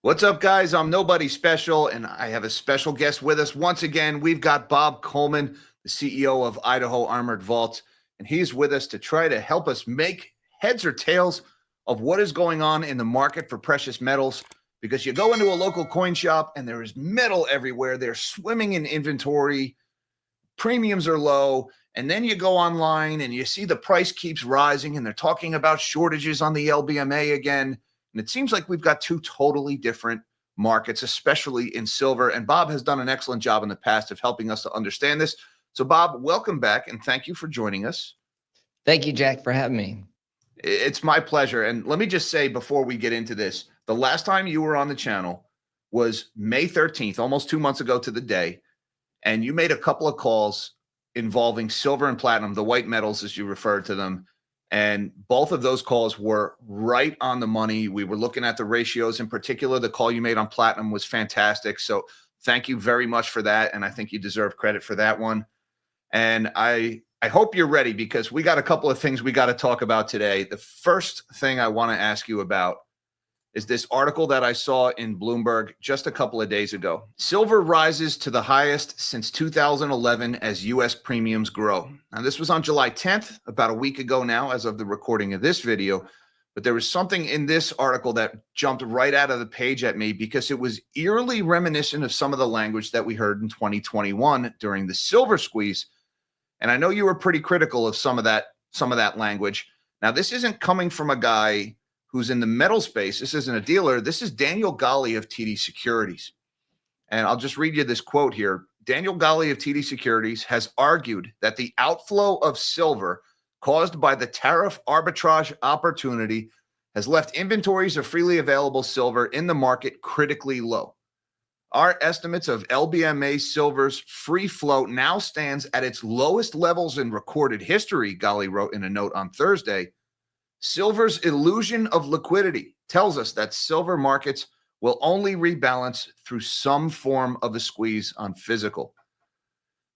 What's up, guys? I'm Nobody Special, and I have a special guest with us. Once again, we've got Bob Coleman, the CEO of Idaho Armored Vaults, and he's with us to try to help us make heads or tails of what is going on in the market for precious metals. Because you go into a local coin shop and there is metal everywhere. They're swimming in inventory, premiums are low, and then you go online and you see the price keeps rising, and they're talking about shortages on the LBMA again. And it seems like we've got two totally different markets, especially in silver. And Bob has done an excellent job in the past of helping us to understand this. So, Bob, welcome back, and thank you for joining us. Thank you, Jack, for having me. It's my pleasure. And let me just say before we get into this, the last time you were on the channel was May 13th, almost 2 months ago to the day. And you made a couple of calls involving silver and platinum, the white metals, as you referred to them. And both of those calls were right on the money. We were looking at the ratios. In particular, the call you made on platinum was fantastic. So thank you very much for that. And I think you deserve credit for that one. And I hope you're ready, because we got a couple of things we got to talk about today. The first thing I want to ask you about is this article that I saw in Bloomberg just a couple of days ago. Silver rises to the highest since 2011 as U.S. premiums grow. Now, this was on July 10th, about a week ago now, as of the recording of this video. But there was something in this article that jumped right out of the page at me, because it was eerily reminiscent of some of the language that we heard in 2021 during the silver squeeze. And I know you were pretty critical of some of that language. Now, this isn't coming from a guy who's in the metal space. This isn't a dealer. This is Daniel Gobble of TD Securities. And I'll just read you this quote here. Daniel Gobble of TD Securities has argued that the outflow of silver caused by the tariff arbitrage opportunity has left inventories of freely available silver in the market critically low. Our estimates of LBMA silver's free float now stands at its lowest levels in recorded history, Gobble wrote in a note on Thursday. Silver's illusion of liquidity tells us that silver markets will only rebalance through some form of a squeeze on physical.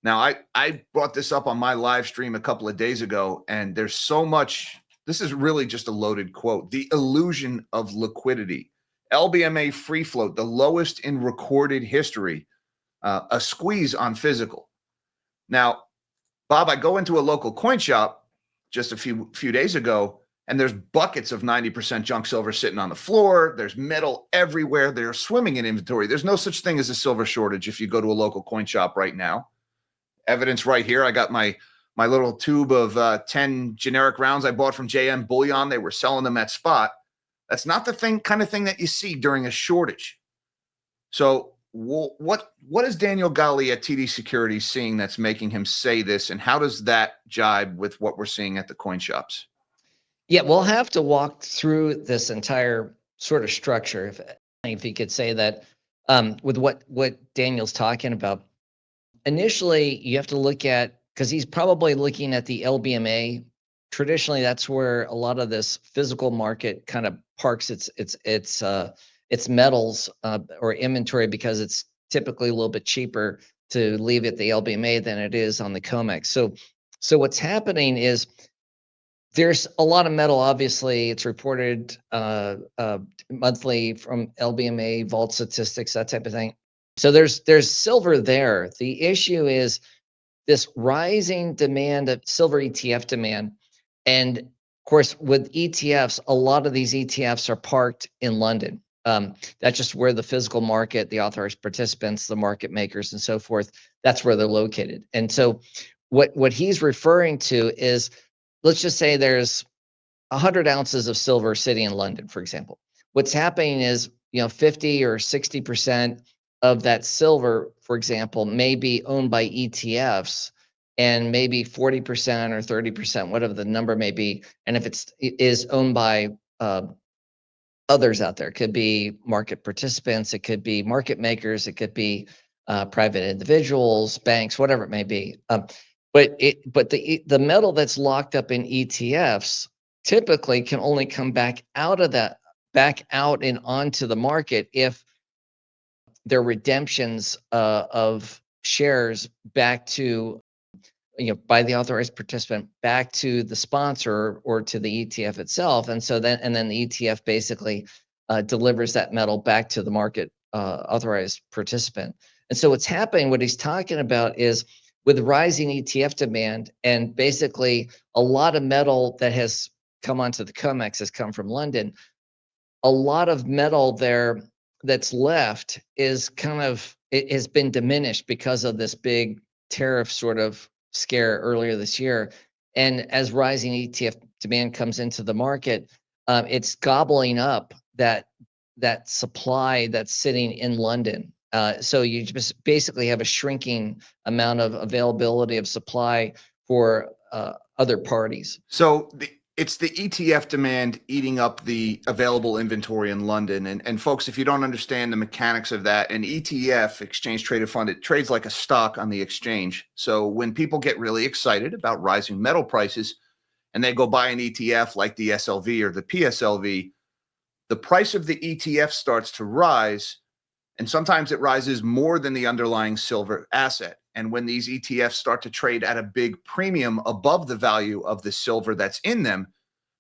Now, I brought this up on my live stream a couple of days ago, and there's so much. This is really just a loaded quote. The illusion of liquidity. LBMA free float, the lowest in recorded history, a squeeze on physical. Now, Bob, I go into a local coin shop just a few days ago, and there's buckets of 90% junk silver sitting on the floor. There's metal everywhere. They're swimming in inventory. There's no such thing as a silver shortage if you go to a local coin shop right now. Evidence right here. I got my little tube of 10 generic rounds I bought from JM Bullion. They were selling them at spot. That's not the kind of thing that you see during a shortage. So what is Daniel Gobble at TD Securities seeing that's making him say this, and how does that jibe with what we're seeing at the coin shops? Yeah, we'll have to walk through this entire sort of structure, if you could say that, with what Daniel's talking about. Initially, you have to look at, because he's probably looking at the LBMA. Traditionally, that's where a lot of this physical market kind of parks its metals or inventory, because it's typically a little bit cheaper to leave at the LBMA than it is on the COMEX. So what's happening is there's a lot of metal. Obviously, it's reported monthly from LBMA, vault statistics, that type of thing. So there's silver there. The issue is this rising demand of silver ETF demand. And of course, with ETFs, a lot of these ETFs are parked in London. That's just where the physical market, the authorized participants, the market makers, and so forth, that's where they're located. And so what he's referring to is, let's just say there's 100 ounces of silver sitting in London, for example. What's happening is, 50 or 60% of that silver, for example, may be owned by ETFs, and maybe 40% or 30%, whatever the number may be. And if it is owned by others out there, it could be market participants, it could be market makers, it could be private individuals, banks, whatever it may be. But the metal that's locked up in ETFs typically can only come back out and onto the market if there are redemptions of shares back to, by the authorized participant back to the sponsor or to the ETF itself. And then the ETF basically delivers that metal back to the market authorized participant. And so what's happening, what he's talking about is with rising ETF demand, and basically a lot of metal that has come onto the COMEX has come from London. A lot of metal there that's left is it has been diminished because of this big tariff sort of scare earlier this year. And as rising ETF demand comes into the market, it's gobbling up that supply that's sitting in London. So you just basically have a shrinking amount of availability of supply for other parties. So it's the ETF demand eating up the available inventory in London. And folks, if you don't understand the mechanics of that, an ETF, exchange traded fund, it trades like a stock on the exchange. So when people get really excited about rising metal prices and they go buy an ETF like the SLV or the PSLV, the price of the ETF starts to rise. And sometimes it rises more than the underlying silver asset. And when these ETFs start to trade at a big premium above the value of the silver that's in them,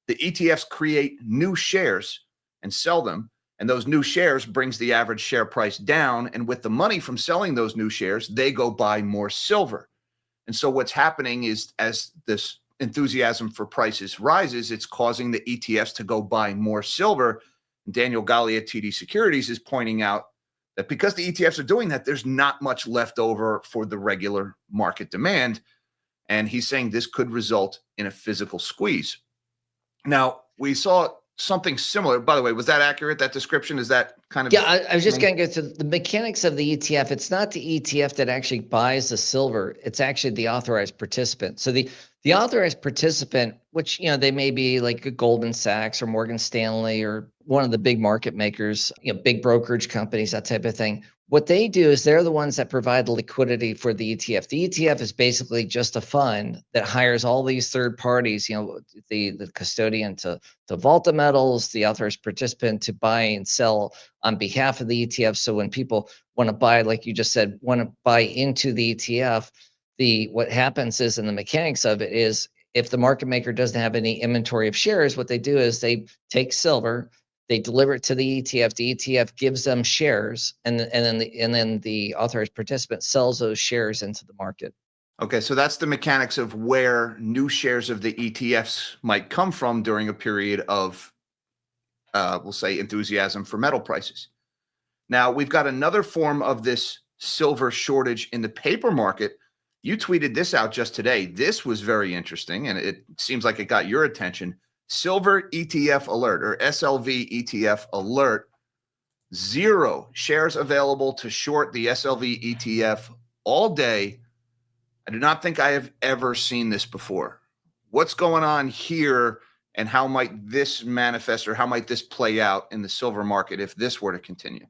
the ETFs create new shares and sell them. And those new shares brings the average share price down. And with the money from selling those new shares, they go buy more silver. And so what's happening is as this enthusiasm for prices rises, it's causing the ETFs to go buy more silver. Daniel Galli at TD Securities is pointing out that because the ETFs are doing that, there's not much left over for the regular market demand. And he's saying this could result in a physical squeeze. Now, we saw something similar. By the way, was that accurate, that description? Is that kind of... Yeah, I was just going to go through the mechanics of the ETF. It's not the ETF that actually buys the silver. It's actually the authorized participant. So the authorized participant, which, they may be like a Goldman Sachs or Morgan Stanley or one of the big market makers, big brokerage companies, that type of thing. What they do is they're the ones that provide the liquidity for the ETF. The ETF is basically just a fund that hires all these third parties, the custodian to vault the metals, the authorized participant to buy and sell on behalf of the ETF. So when people want to buy, like you just said, want to buy into the ETF, what happens is, in the mechanics of it is, if the market maker doesn't have any inventory of shares, what they do is they take silver, they deliver it to the ETF. The ETF gives them shares, and then the authorized participant sells those shares into the market. Okay, so that's the mechanics of where new shares of the ETFs might come from during a period of, we'll say, enthusiasm for metal prices. Now, we've got another form of this silver shortage in the paper market. You tweeted this out just today. This was very interesting, and it seems like it got your attention. Silver ETF alert, or SLV ETF alert. 0 shares available to short the SLV ETF all day. I do not think I have ever seen this before. What's going on here, and how might this manifest, or how might this play out in the silver market if this were to continue?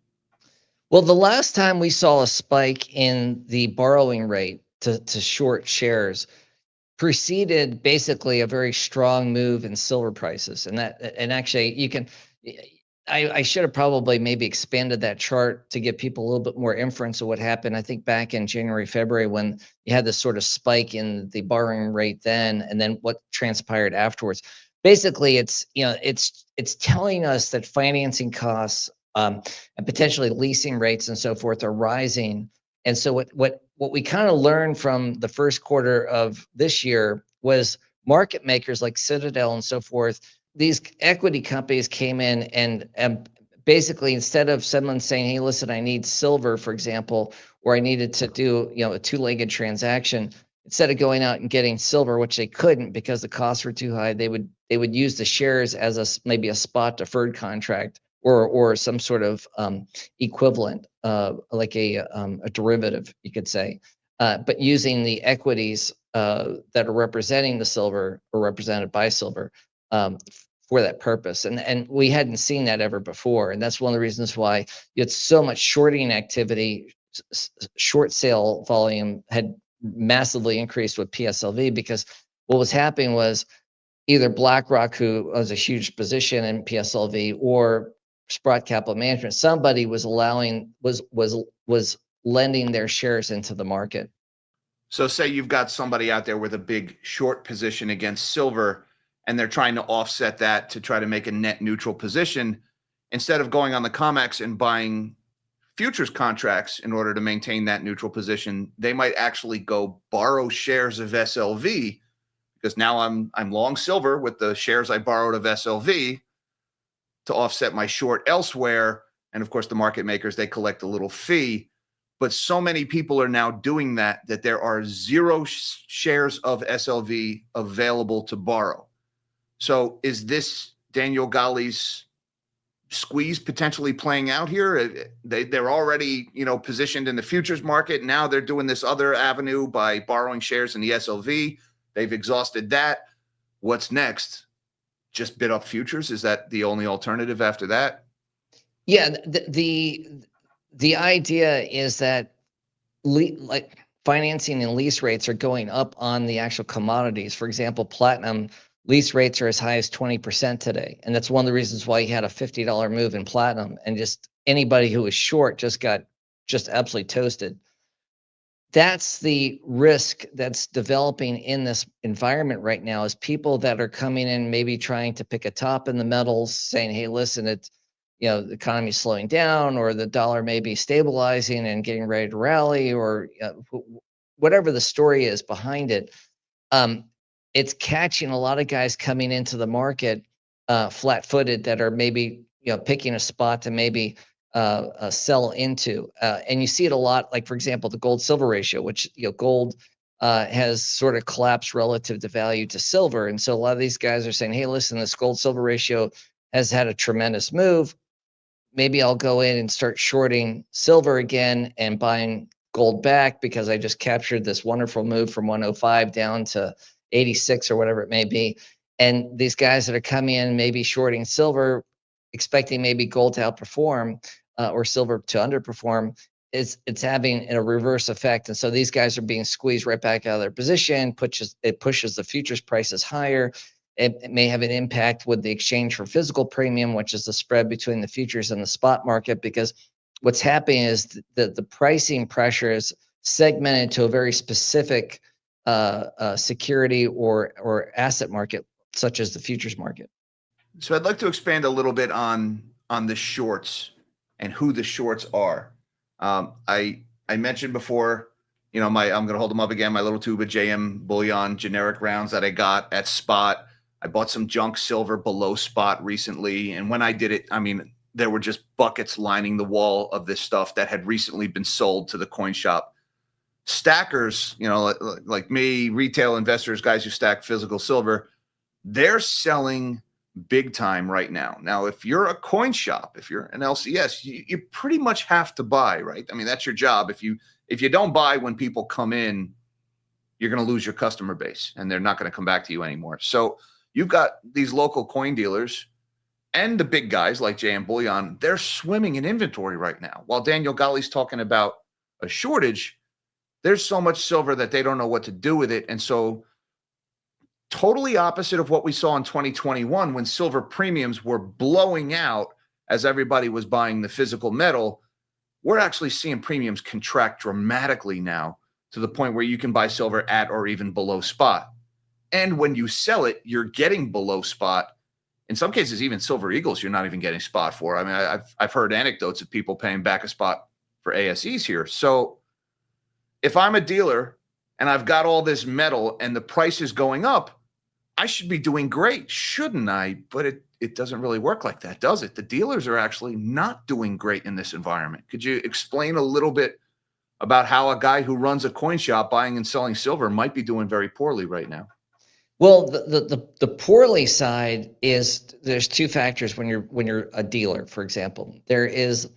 Well, the last time we saw a spike in the borrowing rate to short shares preceded basically a very strong move in silver prices. And actually I should have probably maybe expanded that chart to give people a little bit more inference of what happened. I think back in January, February, when you had this sort of spike in the borrowing rate then, and then what transpired afterwards. Basically, it's telling us that financing costs and potentially leasing rates and so forth are rising. And so what we kind of learned from the first quarter of this year was market makers like Citadel and so forth, these equity companies came in and basically, instead of someone saying, hey, listen, I need silver, for example, or I needed to do a two-legged transaction, instead of going out and getting silver, which they couldn't because the costs were too high, they would use the shares as maybe a spot deferred contract or some sort of equivalent, like a derivative, you could say, but using the equities that are representing the silver or represented by silver for that purpose. And we hadn't seen that ever before. And that's one of the reasons why you had so much shorting activity. Short sale volume had massively increased with PSLV, because what was happening was either BlackRock, who was a huge position in PSLV, or Sprott Capital Management, somebody was lending their shares into the market. So say you've got somebody out there with a big short position against silver, and they're trying to offset that to try to make a net neutral position. instead of going on the COMEX and buying futures contracts in order to maintain that neutral position, they might actually go borrow shares of SLV, because now I'm long silver with the shares I borrowed of SLV to offset my short elsewhere. And of course, the market makers, they collect a little fee. But so many people are now doing that there are zero shares of SLV available to borrow. So is this Daniel Galli's squeeze potentially playing out here? They're already, positioned in the futures market. Now they're doing this other avenue by borrowing shares in the SLV. They've exhausted that. What's next? Just bid up futures? Is that the only alternative after that? Yeah, the idea is that like financing and lease rates are going up on the actual commodities. For example, platinum lease rates are as high as 20% today. And that's one of the reasons why you had a $50 move in platinum, and just anybody who was short just got absolutely toasted. That's the risk that's developing in this environment right now, is people that are coming in, maybe trying to pick a top in the metals, saying, hey, listen, it's, the economy's slowing down, or the dollar may be stabilizing and getting ready to rally, or whatever the story is behind it. It's catching a lot of guys coming into the market flat-footed, that are maybe picking a spot to maybe sell into, and you see it a lot. Like, for example, the gold silver ratio, which gold has sort of collapsed relative to value to silver, and so a lot of these guys are saying, hey, listen, this gold silver ratio has had a tremendous move. Maybe I'll go in and start shorting silver again and buying gold back, because I just captured this wonderful move from 105 down to 86 or whatever it may be. And these guys that are coming in, maybe shorting silver, expecting maybe gold to outperform or silver to underperform, it's having a reverse effect. And so these guys are being squeezed right back out of their position, pushes the futures prices higher. It may have an impact with the exchange for physical premium, which is the spread between the futures and the spot market, because what's happening is that the pricing pressure is segmented to a very specific security or asset market, such as the futures market. So I'd like to expand a little bit on the shorts and who the shorts are. I mentioned before, I'm going to hold them up again, my little tube of JM bullion generic rounds that I got at spot. I bought some junk silver below spot recently. And when I did it, there were just buckets lining the wall of this stuff that had recently been sold to the coin shop. Stackers, like me, retail investors, guys who stack physical silver, they're selling big time right now. Now, if you're a coin shop, if you're an LCS, you pretty much have to buy, right? That's your job. If you don't buy when people come in, you're going to lose your customer base and they're not going to come back to you anymore. So you've got these local coin dealers and the big guys like JM Bullion, they're swimming in inventory right now. While Daniel Galli's talking about a shortage, there's so much silver that they don't know what to do with it. And so totally opposite of what we saw in 2021, when silver premiums were blowing out as everybody was buying the physical metal, we're actually seeing premiums contract dramatically now, to the point where you can buy silver at or even below spot. And when you sell it, you're getting below spot. In some cases, even silver eagles, you're not even getting spot for. I've heard anecdotes of people paying back a spot for ASEs here. So if I'm a dealer and I've got all this metal and the price is going up, I should be doing great, shouldn't I? But it doesn't really work like that, does it? The dealers are actually not doing great in this environment. Could you explain a little bit about how a guy who runs a coin shop buying and selling silver might be doing very poorly right now? Well, the poorly side is, there's two factors when you're a dealer. For example, there is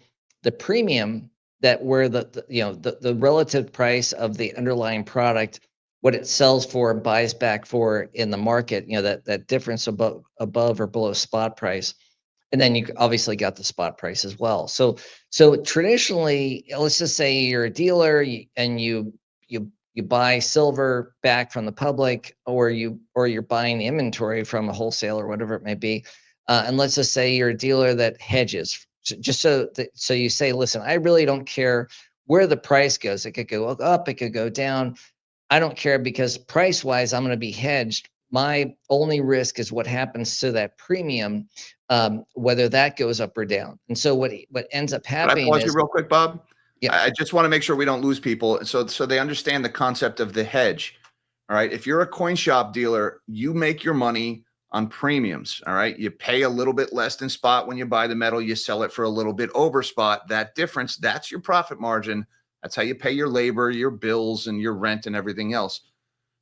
the premium, that where the relative price of the underlying product, what it sells for and buys back for in the market, that difference above or below spot price. And then you obviously got the spot price as well. So traditionally, let's just say you're a dealer and you buy silver back from the public, or you're buying inventory from a wholesaler, or whatever it may be. And let's just say you're a dealer that hedges, just so you say, listen, I really don't care where the price goes. It could go up, it could go down. I don't care, because price wise, I'm going to be hedged. My only risk is what happens to that premium, whether that goes up or down. And so what ends up Can I happening pause you is, real quick, Bob? yeah, I just want to make sure we don't lose people. So they understand the concept of the hedge. All right. If you're a coin shop dealer, you make your money on premiums. All right. You pay a little bit less than spot when you buy the metal, you sell it for a little bit over spot. That difference, that's your profit margin. That's how you pay your labor, your bills, and your rent and everything else.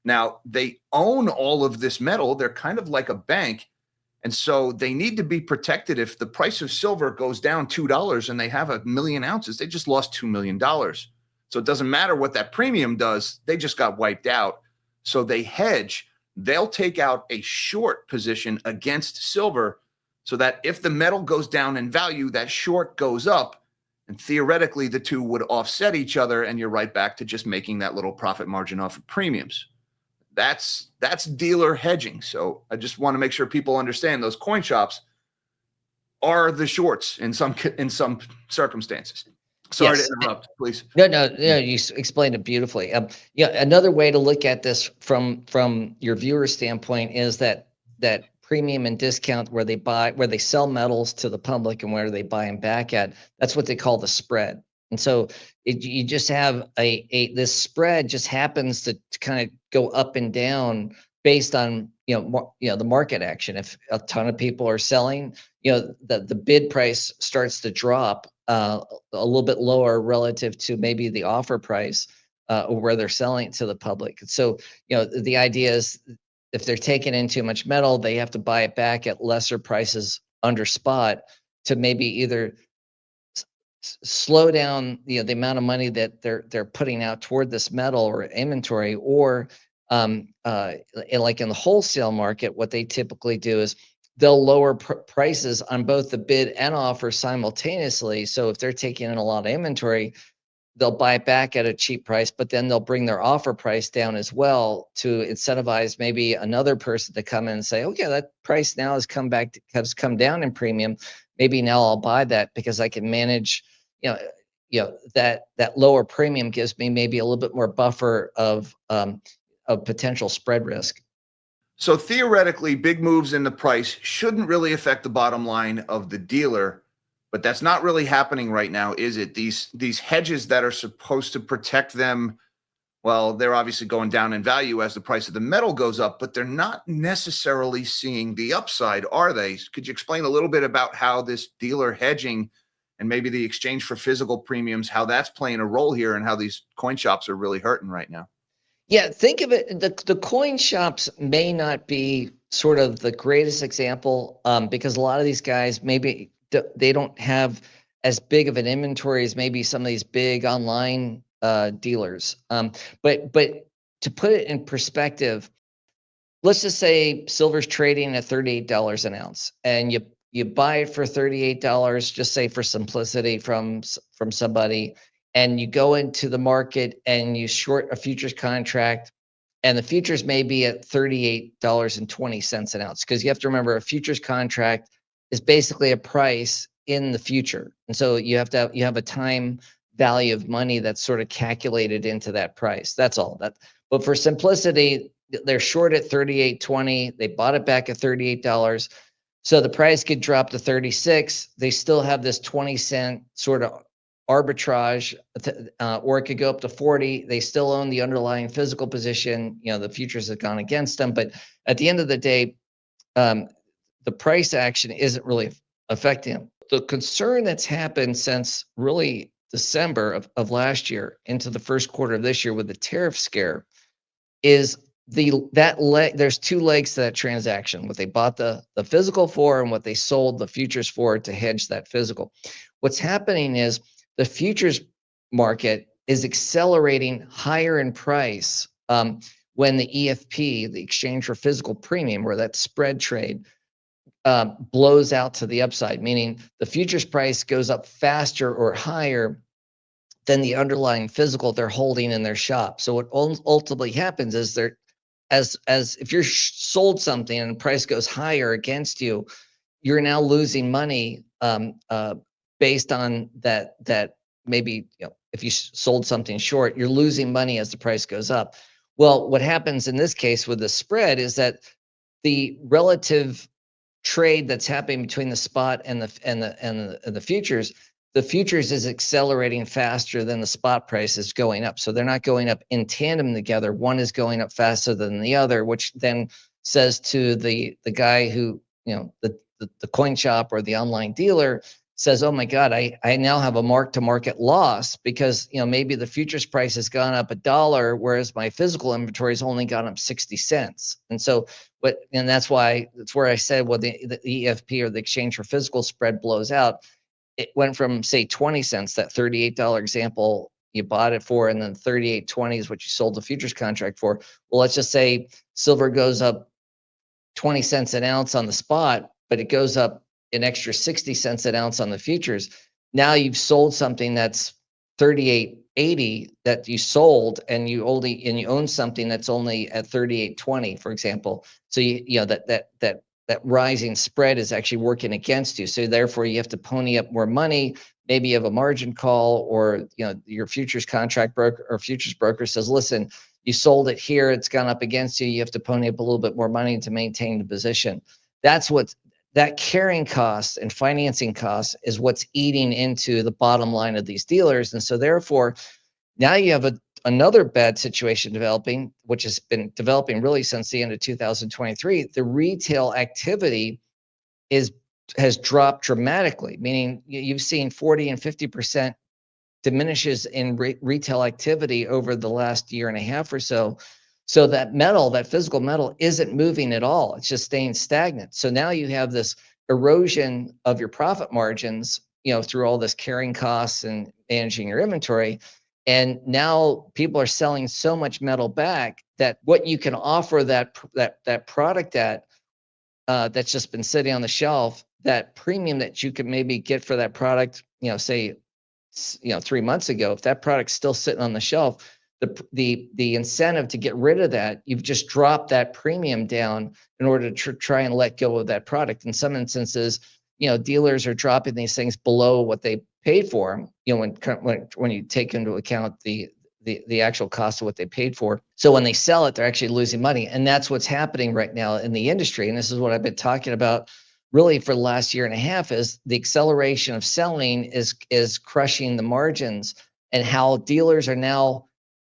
Now, they own all of this metal. They're kind of like a bank. And so they need to be protected. If the price of silver goes down $2 and they have 1,000,000 ounces, they just lost $2 million. So it doesn't matter what that premium does, they just got wiped out. So they hedge. They'll take out a short position against silver so that if the metal goes down in value, that short goes up. And theoretically, the two would offset each other, and you're right back to just making that little profit margin off of premiums. That's dealer hedging. So I just want to make sure people understand those coin shops are the shorts in some circumstances. Sorry to yes. interrupt, please. No, no, no. You explained it beautifully. Yeah, another way to look at this from your viewer standpoint is that premium and discount where they sell metals to the public and where they buy them back at. That's what they call the spread. And so you just have this spread just happens to kind of go up and down based on the market action. If a ton of people are selling, the bid price starts to drop a little bit lower relative to maybe the offer price or where they're selling it to the public. So, the idea is if they're taking in too much metal, they have to buy it back at lesser prices under spot to maybe either slow down the amount of money that they're putting out toward this metal or inventory, or like in the wholesale market, what they typically do is they'll lower prices on both the bid and offer simultaneously. So if they're taking in a lot of inventory, they'll buy it back at a cheap price, but then they'll bring their offer price down as well to incentivize maybe another person to come in and say, okay, that price now has come down in premium. Maybe now I'll buy that because I can manage, that lower premium gives me maybe a little bit more buffer of potential spread risk. So theoretically, big moves in the price shouldn't really affect the bottom line of the dealer, but that's not really happening right now, is it? These hedges that are supposed to protect them, well, they're obviously going down in value as the price of the metal goes up, but they're not necessarily seeing the upside, are they? Could you explain a little bit about how this dealer hedging and maybe the exchange for physical premiums, how that's playing a role here and how these coin shops are really hurting right now? Yeah, think of it. The coin shops may not be sort of the greatest example because a lot of these guys maybe they don't have as big of an inventory as maybe some of these big online dealers. But to put it in perspective, let's just say silver's trading at $38 an ounce, and you buy it for $38. Just say for simplicity from somebody, and you go into the market and you short a futures contract, and the futures may be at $38.20 an ounce, because you have to remember a futures contract is basically a price in the future, and so you have a time value of money that's sort of calculated into that price. That's all that. But for simplicity, they're short at 38.20. They bought it back at $38. So the price could drop to 36. They still have this 20-cent sort of arbitrage, or it could go up to 40. They still own the underlying physical position. The futures have gone against them. But at the end of the day, the price action isn't really affecting them. The concern that's happened since really December of last year into the first quarter of this year with the tariff scare is there's two legs to that transaction: what they bought the physical for and what they sold the futures for to hedge that physical. What's happening is the futures market is accelerating higher in price when the EFP, the exchange for physical premium, or that spread trade, blows out to the upside, meaning the futures price goes up faster or higher than the underlying physical they're holding in their shop. So what ultimately happens is as if you're sold something and the price goes higher against you, you're now losing money based on that maybe if you sold something short, you're losing money as the price goes up. Well, what happens in this case with the spread is that the relative trade that's happening between the spot and the futures, the futures is accelerating faster than the spot price is going up. So they're not going up in tandem together. One is going up faster than the other, which then says to the guy who, the coin shop or the online dealer says, oh my God, I now have a mark to market loss because, maybe the futures price has gone up $1, whereas my physical inventory has only gone up 60 cents. And so, and that's where I said, well, the EFP or the exchange for physical spread blows out. It went from, say, 20 cents, that $38 example you bought it for, and then 38.20 is what you sold the futures contract for. Well, let's just say silver goes up 20 cents an ounce on the spot, but it goes up an extra 60 cents an ounce on the futures. Now you've sold something that's 38.80 that you sold, and you own something that's only at 38.20, for example. So that rising spread is actually working against you. So therefore you have to pony up more money. Maybe you have a margin call, or your futures contract broker or futures broker says, listen, you sold it here, it's gone up against you. You have to pony up a little bit more money to maintain the position. That carrying cost and financing costs is what's eating into the bottom line of these dealers. And so therefore, now you have another bad situation developing, which has been developing really since the end of 2023. The retail activity has dropped dramatically, meaning you've seen 40 and 50% diminishes in retail activity over the last year and a half or so. So that physical metal isn't moving at all. It's just staying stagnant. So now you have this erosion of your profit margins, through all this carrying costs and managing your inventory. And now people are selling so much metal back that what you can offer that product that's just been sitting on the shelf, that premium that you could maybe get for that product, say, 3 months ago, if that product's still sitting on the shelf, the incentive to get rid of that, you've just dropped that premium down in order to try and let go of that product. In some instances, dealers are dropping these things below what they paid for them, when you take into account the actual cost of what they paid for. So when they sell it, they're actually losing money. And that's what's happening right now in the industry. And this is what I've been talking about really for the last year and a half, is the acceleration of selling is crushing the margins, and how dealers are now,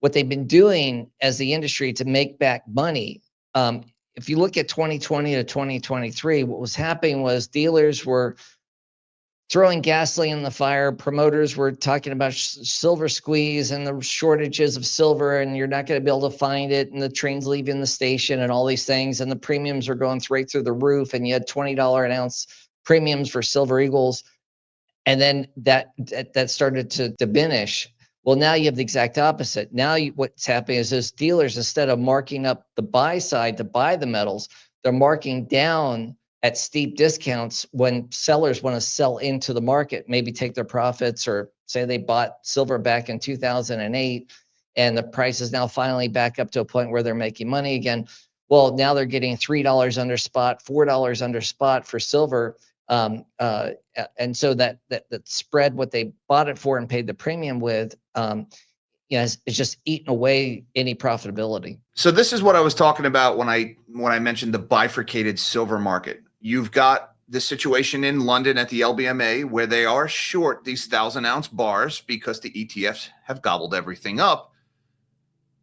what they've been doing as the industry to make back money. If you look at 2020 to 2023, what was happening was dealers were throwing gasoline in the fire. Promoters were talking about silver squeeze and the shortages of silver, and you're not going to be able to find it, and the train's leaving the station and all these things, and the premiums are going right through the roof, and you had $20 an ounce premiums for silver eagles, and then that started to diminish. Well, now you have the exact opposite. Now what's happening is those dealers, instead of marking up the buy side to buy the metals, they're marking down at steep discounts when sellers want to sell into the market, maybe take their profits, or say they bought silver back in 2008 and the price is now finally back up to a point where they're making money again. Well, now they're getting $3 under spot, $4 under spot for silver. And so that spread, what they bought it for and paid the premium with, is just eating away any profitability. So this is what I was talking about when I mentioned the bifurcated silver market. You've got the situation in London at the LBMA where they are short these 1,000-ounce bars because the ETFs have gobbled everything up.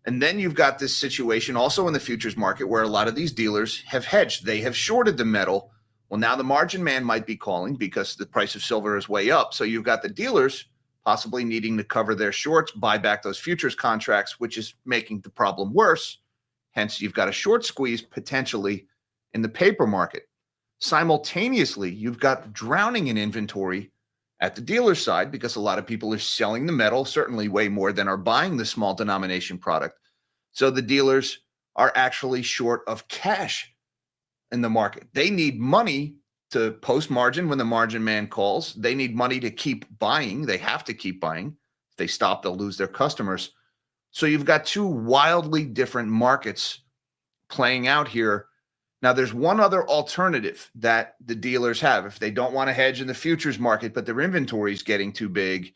And then you've got this situation also in the futures market where a lot of these dealers have hedged. They have shorted the metal. Well, now the margin man might be calling because the price of silver is way up. So you've got the dealers possibly needing to cover their shorts, buy back those futures contracts, which is making the problem worse. Hence, you've got a short squeeze potentially in the paper market. Simultaneously, you've got drowning in inventory at the dealer side because a lot of people are selling the metal, certainly way more than are buying the small denomination product. So the dealers are actually short of cash in the market. They need money to post margin when the margin man calls. They need money to keep buying. They have to keep buying. If they stop, they'll lose their customers. So you've got two wildly different markets playing out here. Now, there's one other alternative that the dealers have. If they don't want to hedge in the futures market, but their inventory is getting too big,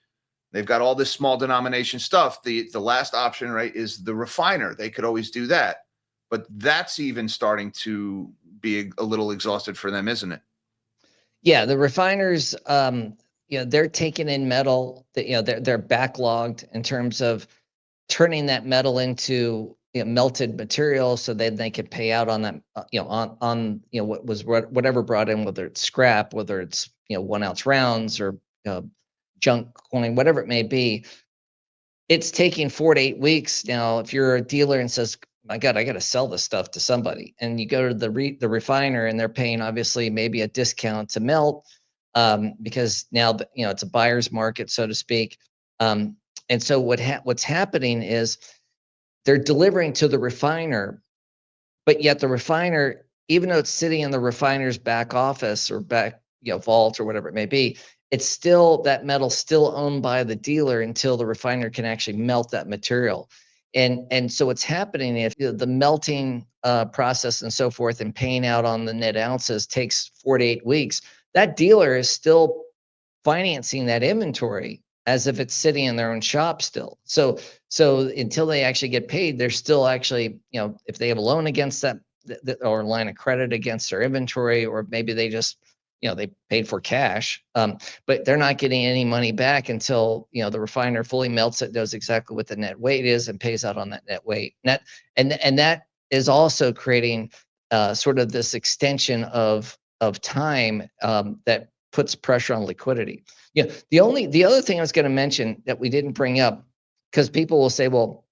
they've got all this small denomination stuff. The last option, right, is the refiner. They could always do that. But that's even starting to be a little exhausted for them, isn't it? Yeah, the refiners, they're taking in metal that, they're backlogged in terms of turning that metal into melted material, so then they could pay out on that, whatever brought in, whether it's scrap, whether it's 1 ounce rounds or junk coin, whatever it may be. It's taking 4 to 8 weeks now. If you're a dealer and says, "My God, I got to sell this stuff to somebody," and you go to the refiner and they're paying obviously maybe a discount to melt, because now it's a buyer's market, so to speak. And so what's happening is they're delivering to the refiner, but yet the refiner, even though it's sitting in the refiner's back office or back, vault or whatever it may be, it's still, that metal still owned by the dealer until the refiner can actually melt that material. And so what's happening, if the melting process and so forth and paying out on the net ounces takes 4 to 8 weeks, that dealer is still financing that inventory as if it's sitting in their own shop still. So until they actually get paid, they're still actually, if they have a loan against that, or a line of credit against their inventory, or maybe they just, they paid for cash, but they're not getting any money back until, the refiner fully melts it, knows exactly what the net weight is, and pays out on that net weight. And that is also creating sort of this extension of time that puts pressure on liquidity. The other thing I was going to mention that we didn't bring up, because people will say, well,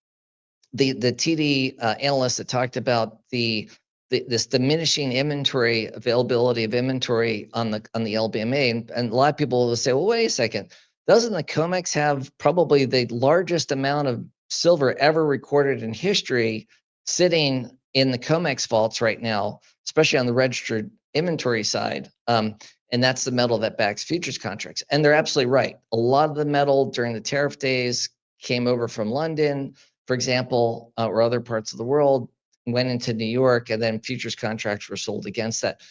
the TD analyst that talked about this diminishing inventory availability of inventory on the LBMA, and a lot of people will say, well, wait a second, doesn't the COMEX have probably the largest amount of silver ever recorded in history sitting in the COMEX vaults right now, especially on the registered inventory side? And that's the metal that backs futures contracts. And they're absolutely right. A lot of the metal during the tariff days came over from London, for example, or other parts of the world, went into New York, and then futures contracts were sold against that.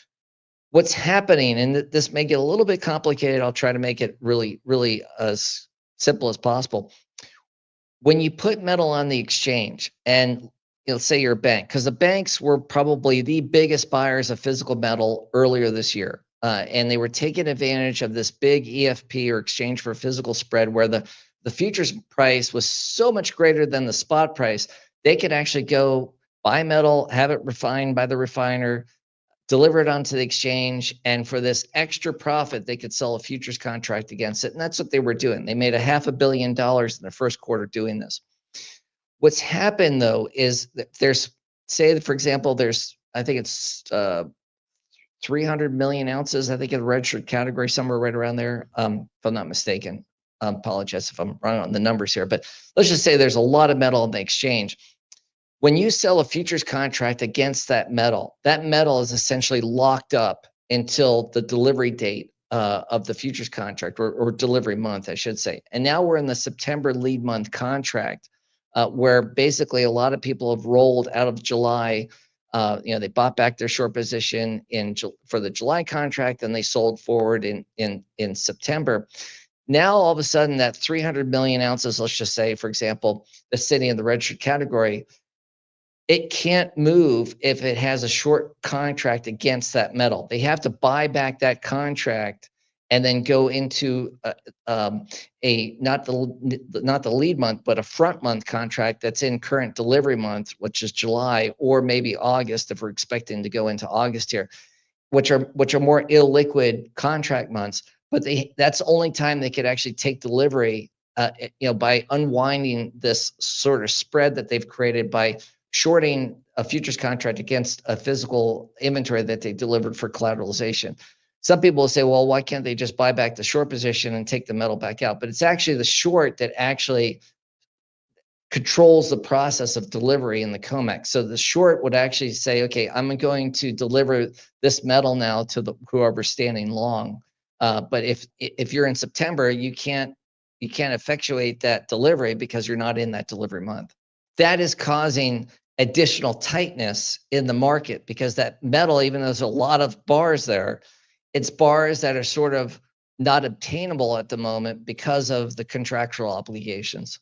What's happening, and this may get a little bit complicated, I'll try to make it really, really as simple as possible. When you put metal on the exchange, and say you're a bank, because the banks were probably the biggest buyers of physical metal earlier this year. And they were taking advantage of this big EFP, or exchange for physical spread, where the futures price was so much greater than the spot price. They could actually go buy metal, have it refined by the refiner, deliver it onto the exchange, and for this extra profit, they could sell a futures contract against it. And that's what they were doing. They made $500 million in the first quarter doing this. What's happened, though, is that there's, say, for example, there's, I think it's 300 million ounces, I think, in the registered category, somewhere right around there, if I'm not mistaken. Apologize if I'm wrong on the numbers here, but let's just say there's a lot of metal in the exchange. When you sell a futures contract against that metal is essentially locked up until the delivery date of the futures contract, or delivery month, I should say. And now we're in the September lead month contract, where basically a lot of people have rolled out of July. They bought back their short position for the July contract, and they sold forward in September. Now, all of a sudden, that 300 million ounces, let's just say, for example, that's sitting in the registered category, it can't move if it has a short contract against that metal. They have to buy back that contract and then go into not the lead month, but a front month contract that's in current delivery month, which is July, or maybe August, if we're expecting to go into August here, which are more illiquid contract months. But that's the only time they could actually take delivery, by unwinding this sort of spread that they've created by shorting a futures contract against a physical inventory that they delivered for collateralization. Some people will say, well, why can't they just buy back the short position and take the metal back out? But it's actually the short that actually controls the process of delivery in the COMEX. So the short would actually say, okay, I'm going to deliver this metal now to whoever's standing long. But if you're in September, you can't effectuate that delivery because you're not in that delivery month. That is causing additional tightness in the market, because that metal, even though there's a lot of bars there, it's bars that are sort of not obtainable at the moment because of the contractual obligations.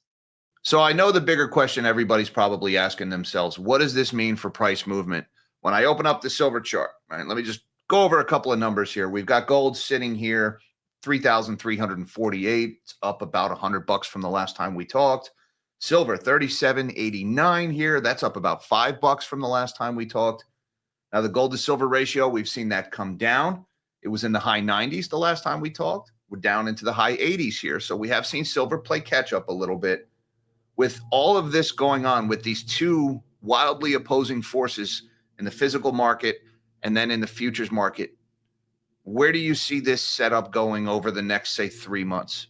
So I know the bigger question everybody's probably asking themselves, what does this mean for price movement when I open up the silver chart, right, let me just go over a couple of numbers here. We've got gold sitting here, 3,348. It's up about $100 from the last time we talked. Silver, 37.89 here. That's up about $5 from the last time we talked. Now, the gold to silver ratio, we've seen that come down. It was in the high 90s the last time we talked. We're down into the high 80s here. So we have seen silver play catch up a little bit. With all of this going on, with these two wildly opposing forces in the physical market and then in the futures market, where do you see this setup going over the next, say, 3 months?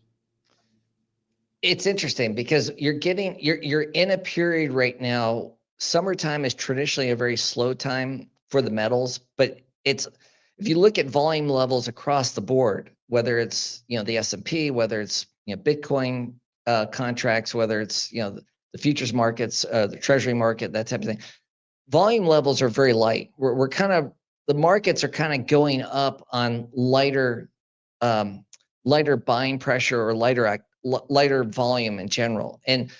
It's interesting because you're in a period right now. Summertime is traditionally a very slow time for the metals, but if you look at volume levels across the board, whether it's the S&P, whether it's Bitcoin contracts, whether it's the futures markets, the treasury market, that type of thing, volume levels are very light. We're kind of, the markets are kind of going up on lighter buying pressure or lighter volume in general. And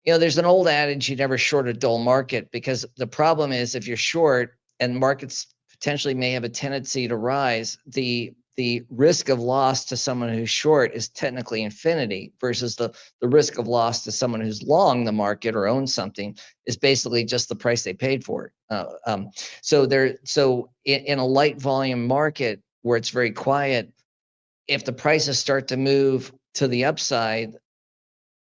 there's an old adage, you never short a dull market, because the problem is if you're short and markets potentially may have a tendency to rise, the risk of loss to someone who's short is technically infinity, versus the risk of loss to someone who's long the market or owns something is basically just the price they paid for it. So in a light volume market where it's very quiet, if the prices start to move to the upside,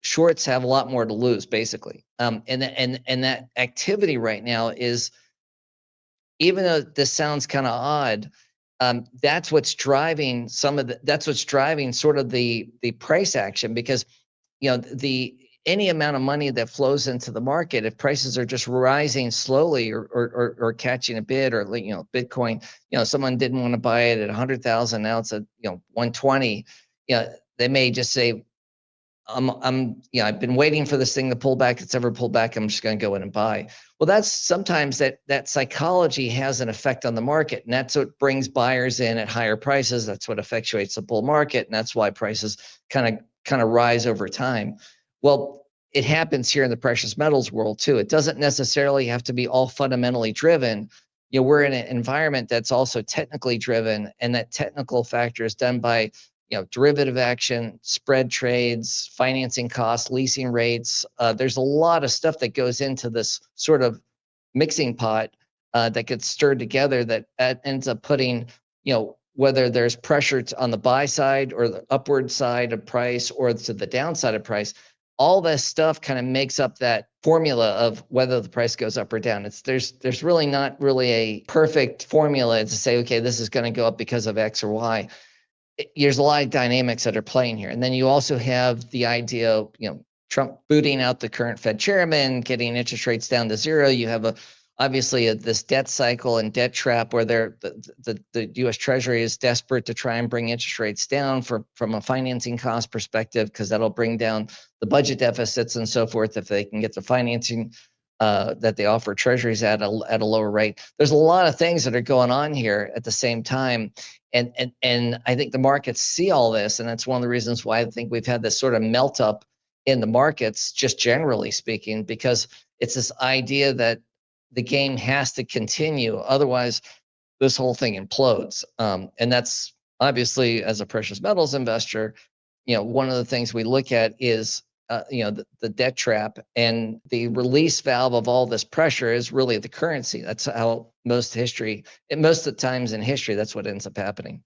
shorts have a lot more to lose, basically. And that activity right now is, even though this sounds kind of odd, that's what's driving that's what's driving sort of the price action, because any amount of money that flows into the market, if prices are just rising slowly or catching a bid, or Bitcoin, someone didn't want to buy it at 100,000, now it's at 120. They may just say, I've been waiting for this thing to pull back. It's ever pulled back, I'm just going to go in and buy. Well, that's sometimes that psychology has an effect on the market, and that's what brings buyers in at higher prices. That's what effectuates the bull market, and that's why prices kind of rise over time. Well, it happens here in the precious metals world too. It doesn't necessarily have to be all fundamentally driven. We're in an environment that's also technically driven, and that technical factor is done by derivative action, spread trades, financing costs, leasing rates. There's a lot of stuff that goes into this sort of mixing pot that gets stirred together that ends up putting, whether there's pressure on the buy side or the upward side of price or to the downside of price, all this stuff kind of makes up that formula of whether the price goes up or down. There's really not really a perfect formula to say, okay, this is going to go up because of X or Y. There's a lot of dynamics that are playing here. And then you also have the idea of, Trump booting out the current Fed chairman, getting interest rates down to zero. You have obviously this debt cycle and debt trap where the U.S. Treasury is desperate to try and bring interest rates down from a financing cost perspective, because that'll bring down the budget deficits and so forth if they can get the financing that they offer treasuries at a lower rate. There's a lot of things that are going on here at the same time. And I think the markets see all this, and that's one of the reasons why I think we've had this sort of melt up in the markets, just generally speaking, because it's this idea that the game has to continue, otherwise this whole thing implodes. And that's obviously, as a precious metals investor, one of the things we look at is the debt trap, and the release valve of all this pressure is really the currency. That's how most of the times in history, that's what ends up happening.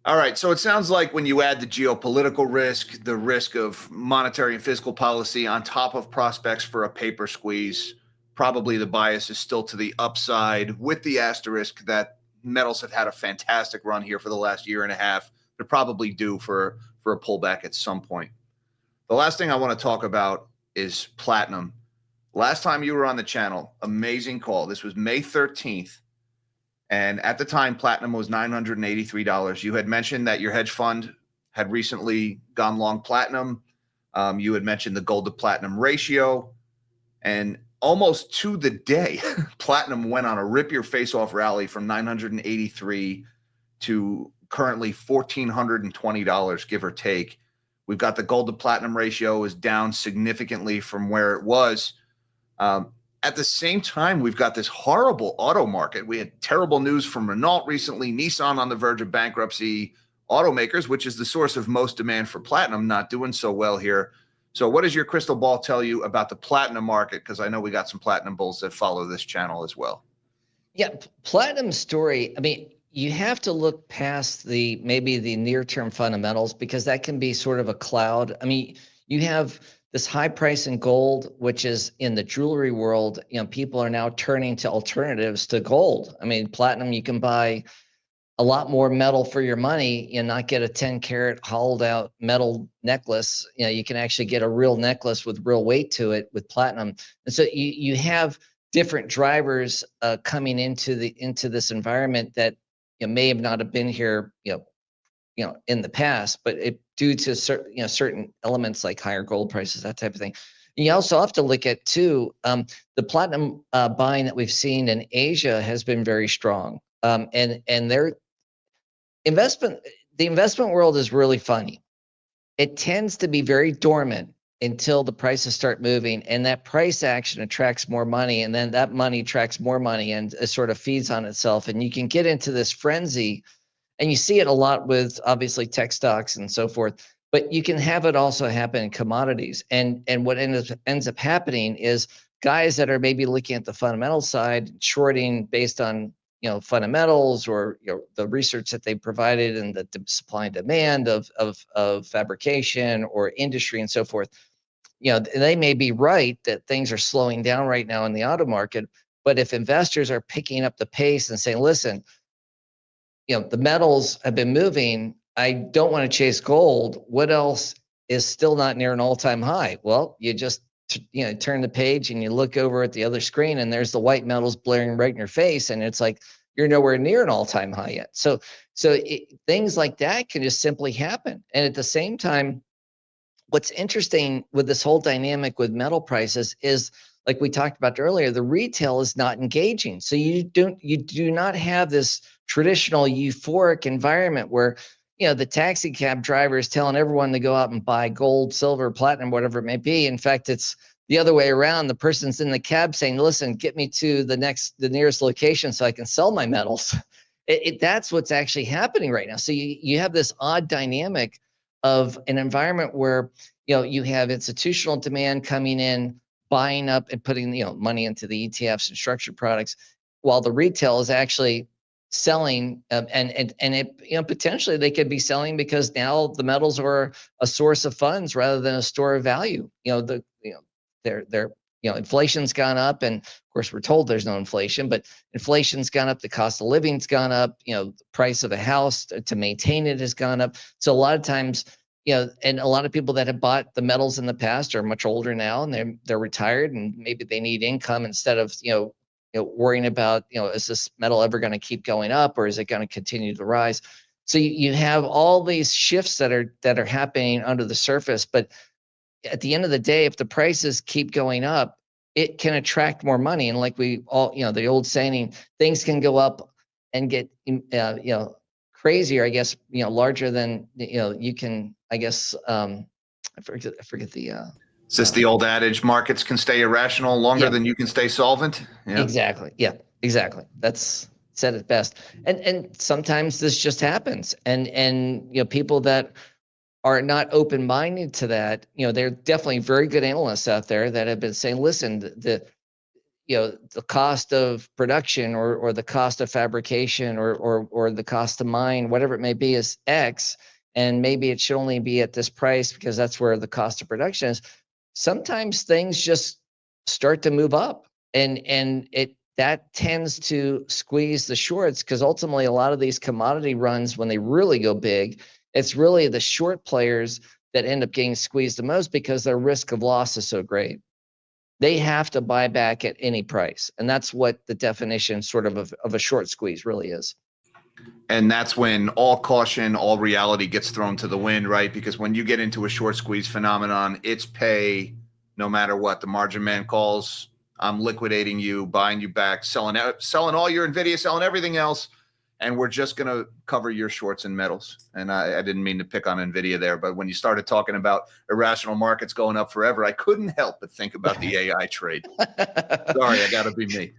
All right. So it sounds like when you add the geopolitical risk, the risk of monetary and fiscal policy on top of prospects for a paper squeeze, probably the bias is still to the upside, with the asterisk that metals have had a fantastic run here for the last year and a half. They're probably due for a pullback at some point. The last thing I want to talk about is platinum. Last time you were on the channel, amazing call. This was May 13th. And at the time, platinum was $983. You had mentioned that your hedge fund had recently gone long platinum. You had mentioned the gold to platinum ratio. And almost to the day, platinum went on a rip your face off rally from $983 to currently $1,420, give or take. We've got the gold to platinum ratio is down significantly from where it was. At the same time, we've got this horrible auto market. We had terrible news from Renault recently, Nissan on the verge of bankruptcy, automakers, which is the source of most demand for platinum, not doing so well here. So what does your crystal ball tell you about the platinum market? Because I know we got some platinum bulls that follow this channel as well. Yeah, platinum story. I mean, you have to look past maybe the near-term fundamentals, because that can be sort of a cloud. I mean, you have this high price in gold, which is in the jewelry world. People are now turning to alternatives to gold. I mean, platinum, you can buy a lot more metal for your money and not get a 10-carat hollowed out metal necklace. You can actually get a real necklace with real weight to it with platinum. And so you have different drivers coming into this environment that may have not have been here in the past, but due to certain elements like higher gold prices, that type of thing. And you also have to look at too, the platinum buying that we've seen in Asia has been very strong. And their the investment world is really funny. It tends to be very dormant until the prices start moving, and that price action attracts more money, and then that money attracts more money, and it sort of feeds on itself. And you can get into this frenzy, and you see it a lot with obviously tech stocks and so forth, but you can have it also happen in commodities. And what ends up happening is guys that are maybe looking at the fundamental side, shorting based on fundamentals, or the research that they provided, and the supply and demand of fabrication or industry and so forth. They may be right that things are slowing down right now in the auto market, but if investors are picking up the pace and saying, listen, the metals have been moving, I don't want to chase gold. What else is still not near an all-time high? Well, you just turn the page and you look over at the other screen, and there's the white metals blaring right in your face, and it's like you're nowhere near an all-time high yet. So things like that can just simply happen. And at the same time, what's interesting with this whole dynamic with metal prices is, like we talked about earlier, the retail is not engaging. So you do not have this traditional euphoric environment where the taxi cab driver is telling everyone to go out and buy gold, silver, platinum, whatever it may be. In fact, it's the other way around. The person's in the cab saying, listen, get me to the nearest location so I can sell my metals. That's what's actually happening right now. So you have this odd dynamic of an environment where you have institutional demand coming in, buying up and putting money into the ETFs and structured products, while the retail is actually selling, and it potentially they could be selling because now the metals are a source of funds rather than a store of value. Inflation's gone up, and of course we're told there's no inflation, but inflation's gone up, the cost of living's gone up, the price of a house to maintain it has gone up. So a lot of times, and a lot of people that have bought the metals in the past are much older now, and they're retired, and maybe they need income instead of worrying about is this metal ever going to keep going up, or is it going to continue to rise? So you have all these shifts that are happening under the surface, but at the end of the day, if the prices keep going up, it can attract more money. And like we all, the old saying, things can go up and get crazier, I guess, larger than you can, I guess, I forget the Is this the old adage, markets can stay irrational longer than you can stay solvent? Yeah. Exactly. Yeah, exactly. That's said it best. And sometimes this just happens. And people that are not open-minded to that, there are definitely very good analysts out there that have been saying, listen, the cost of production or the cost of fabrication or the cost to mine, whatever it may be, is X, and maybe it should only be at this price because that's where the cost of production is. Sometimes things just start to move up, and that tends to squeeze the shorts, because ultimately a lot of these commodity runs, when they really go big, it's really the short players that end up getting squeezed the most because their risk of loss is so great. They have to buy back at any price. And that's what the definition sort of a short squeeze really is. And that's when all caution, all reality gets thrown to the wind, right? Because when you get into a short squeeze phenomenon, it's pay no matter what. The margin man calls, I'm liquidating you, buying you back, selling all your NVIDIA, selling everything else. and we're just going to cover your shorts and metals. And I didn't mean to pick on NVIDIA there, but when you started talking about irrational markets going up forever, I couldn't help but think about the AI trade. Sorry, I got to be me.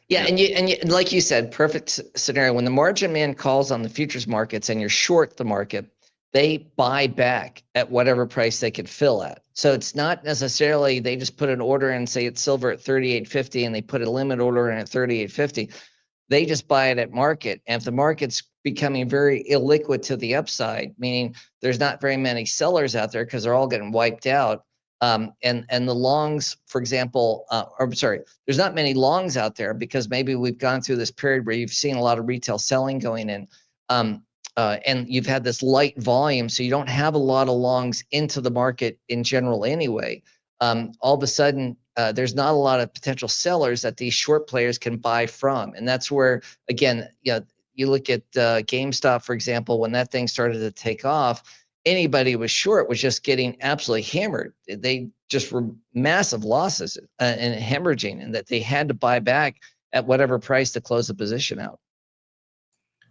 Yeah, and you like you said, perfect scenario. When the margin man calls on the futures markets and you're short the market, they buy back at whatever price they can fill at. So it's not necessarily they just put an order in, say it's silver at 38.50, and they put a limit order in at 38.50. They just buy it at market. And if the market's becoming very illiquid to the upside, meaning there's not very many sellers out there because they're all getting wiped out, and the longs, for example, or sorry, there's not many longs out there because maybe we've gone through this period where you've seen a lot of retail selling going in, and you've had this light volume, so you don't have a lot of longs into the market in general anyway. All of a sudden, there's not a lot of potential sellers that these short players can buy from, and that's where, again, you look at GameStop, for example, when that thing started to take off. Anybody who was short was just getting absolutely hammered. They just were massive losses and hemorrhaging, and that they had to buy back at whatever price to close the position out.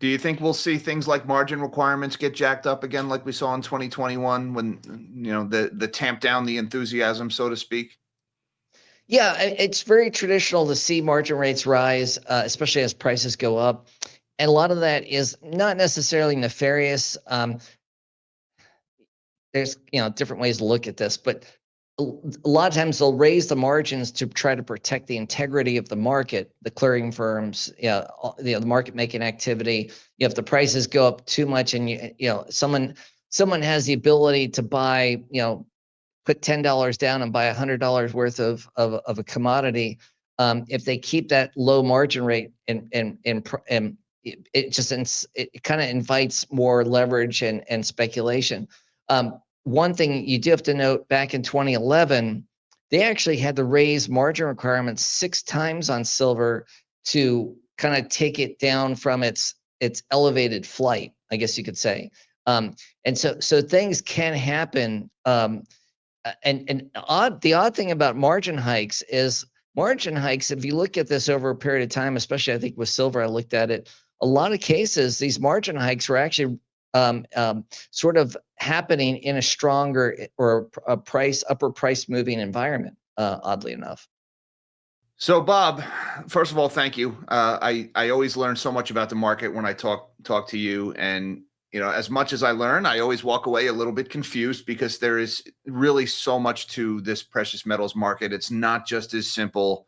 Do you think we'll see things like margin requirements get jacked up again, like we saw in 2021, when the tamp down the enthusiasm, so to speak? Yeah, it's very traditional to see margin rates rise, especially as prices go up, and a lot of that is not necessarily nefarious. There's different ways to look at this, but a lot of times they'll raise the margins to try to protect the integrity of the market, the clearing firms, the market making activity. If the prices go up too much, and someone has the ability to buy, put $10 down and buy $100 worth of a commodity, if they keep that low margin rate, and it kind of invites more leverage and speculation. One thing you do have to note, back in 2011, they actually had to raise margin requirements 6 times on silver to kind of take it down from its elevated flight, I guess you could say. And so things can happen. The odd thing about margin hikes is if you look at this over a period of time, especially I think with silver, I looked at it, a lot of cases, these margin hikes were actually sort of happening in a stronger or upper price moving environment, oddly enough. So, Bob, first of all, thank you. I always learn so much about the market when I talk to you, and as much as I learn, I always walk away a little bit confused, because there is really so much to this precious metals market. It's not just as simple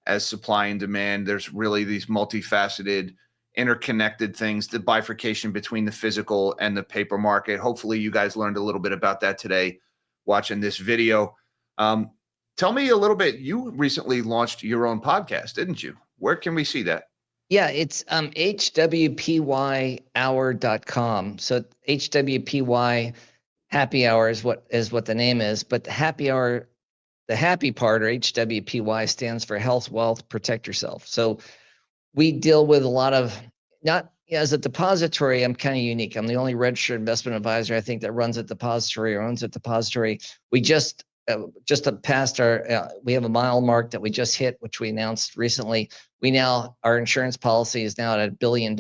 as supply and demand. There's really these multifaceted, interconnected things, the bifurcation between the physical and the paper market. Hopefully you guys learned a little bit about that today watching this video. Tell me a little bit, you recently launched your own podcast, didn't you? Where can we see that? Yeah, it's HWPYhour.com. So HWPY happy hour is what the name is, but the happy hour, the happy part, or HWPY, stands for health, wealth, protect yourself. So we deal with a lot of, not as a depository, I'm kind of unique. I'm the only registered investment advisor, I think, that runs a depository or owns a depository. We just passed we have a mile mark that we just hit, which we announced recently. Our insurance policy is now at $1 billion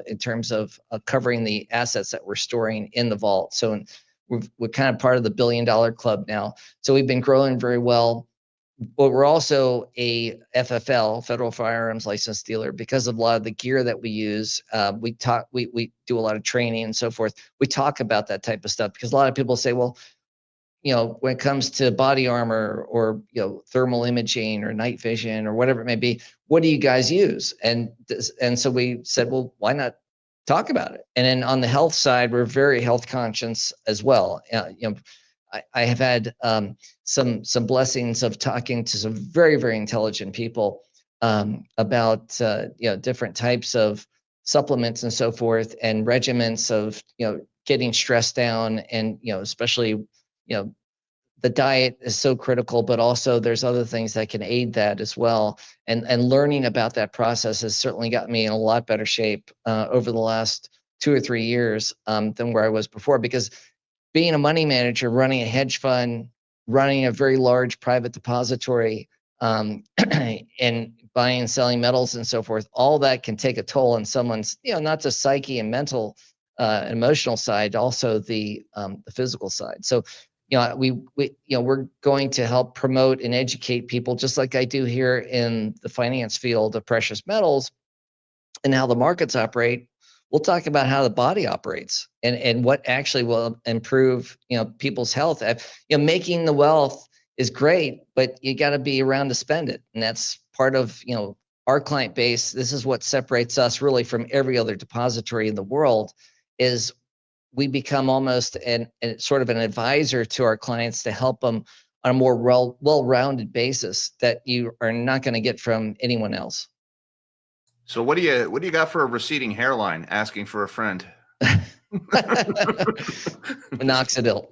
in terms of covering the assets that we're storing in the vault. So we're kind of part of the $1 billion club now. So we've been growing very well. But we're also a FFL, Federal Firearms License Dealer, because of a lot of the gear that we use. We do a lot of training and so forth. We talk about that type of stuff because a lot of people say, well, when it comes to body armor or thermal imaging or night vision or whatever it may be, what do you guys use? And so we said, well, why not talk about it? And then on the health side, we're very health conscious as well. I have had some blessings of talking to some very, very intelligent people about different types of supplements and so forth, and regimens of getting stress down, and especially the diet is so critical, but also there's other things that can aid that as well. And learning about that process has certainly got me in a lot better shape over the last 2 or 3 years than where I was before, because being a money manager, running a hedge fund, running a very large private depository, and buying and selling metals and so forth, all that can take a toll on someone's, not just psyche and mental, emotional side, also the physical side. So, we're going to help promote and educate people, just like I do here in the finance field of precious metals and how the markets operate. We'll talk about how the body operates and what actually will improve, people's health. Making the wealth is great, but you got to be around to spend it. And that's part of, our client base. This is what separates us really from every other depository in the world, is we become almost an sort of an advisor to our clients to help them on a more well-rounded basis that you are not going to get from anyone else. So what do you got for a receding hairline? Asking for a friend. Minoxidil.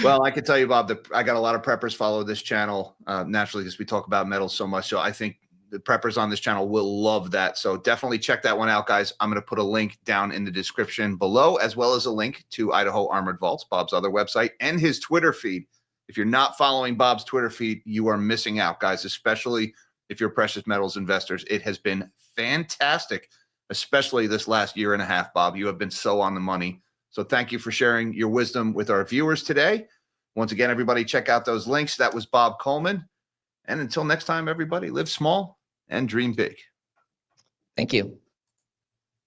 Well, I can tell you, Bob, I got a lot of preppers follow this channel naturally because we talk about metals so much. So I think the preppers on this channel will love that. So definitely check that one out, guys. I'm going to put a link down in the description below, as well as a link to Idaho Armored Vaults, Bob's other website, and his Twitter feed. If you're not following Bob's Twitter feed, you are missing out, guys, especially if you're precious metals investors. It has been fantastic, especially this last year and a half, Bob. You have been so on the money. So thank you for sharing your wisdom with our viewers today. Once again, everybody, check out those links. That was Bob Coleman. And until next time, everybody, live small and dream big. Thank you.